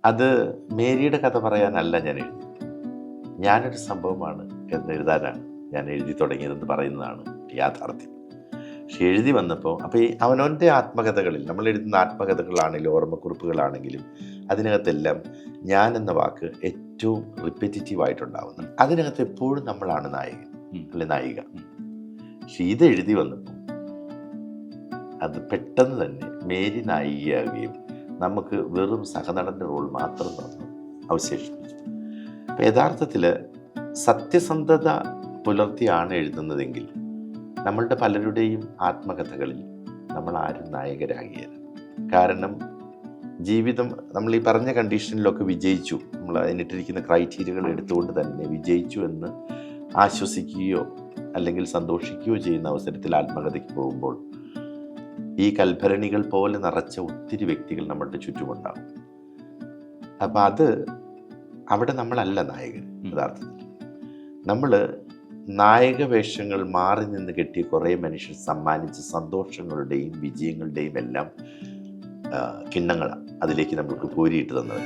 അത് മേരിയുടെ കഥ പറയാനല്ല ഞാൻ എഴുതി. ഞാനൊരു സംഭവമാണ് എന്നെഴുതാനാണ് ഞാൻ എഴുതി തുടങ്ങിയതെന്ന് പറയുന്നതാണ് യാഥാർത്ഥ്യം. പക്ഷെ എഴുതി വന്നപ്പോൾ അപ്പോൾ ഈ അവനവൻ്റെ ആത്മകഥകളിൽ നമ്മൾ എഴുതുന്ന ആത്മകഥകളാണെങ്കിലും ഓർമ്മക്കുറിപ്പുകളാണെങ്കിലും അതിനകത്തെല്ലാം ഞാൻ എന്ന വാക്ക് ഏറ്റവും റിപ്പറ്റീവായിട്ടുണ്ടാവുന്നു. അതിനകത്ത് എപ്പോഴും നമ്മളാണ് നായകൻ അല്ലെ നായിക. പക്ഷെ ഇത് എഴുതി വന്നപ്പോൾ അത് പെട്ടെന്ന് തന്നെ മേരി നായികയാവുകയും നമുക്ക് വെറും സഹനടൻ്റെ റോൾ മാത്രം തന്നു അവശേഷിപ്പിച്ചു. അപ്പം യഥാർത്ഥത്തിൽ സത്യസന്ധത പുലർത്തിയാണ് എഴുതുന്നതെങ്കിൽ നമ്മളുടെ പലരുടെയും ആത്മകഥകളിൽ നമ്മൾ ആരും നായകരാകിയല്ല. കാരണം ജീവിതം നമ്മൾ ഈ പറഞ്ഞ കണ്ടീഷനിലൊക്കെ വിജയിച്ചു, നമ്മൾ അതിനിട്ടിരിക്കുന്ന ക്രൈറ്റീരിയകൾ എടുത്തുകൊണ്ട് തന്നെ വിജയിച്ചു എന്ന് ആശ്വസിക്കുകയോ അല്ലെങ്കിൽ സന്തോഷിക്കുകയോ ചെയ്യുന്ന അവസരത്തിൽ ആത്മകഥയ്ക്ക് പോകുമ്പോൾ ഈ കൽഭരണികൾ പോലെ നിറച്ച ഒത്തിരി വ്യക്തികൾ നമ്മളുടെ ചുറ്റുമുണ്ടാകും. അപ്പം അത് അവിടെ നമ്മളല്ല നായകൻ. യഥാർത്ഥത്തിൽ നമ്മൾ നായക വേഷങ്ങൾ മാറി നിന്ന് കെട്ടിയ കുറേ മനുഷ്യർ സമ്മാനിച്ച സന്തോഷങ്ങളുടെയും വിജയങ്ങളുടെയും എല്ലാം കിണ്ണങ്ങളാണ് അതിലേക്ക് നമ്മൾക്ക് കോരിയിട്ട് തന്നത്.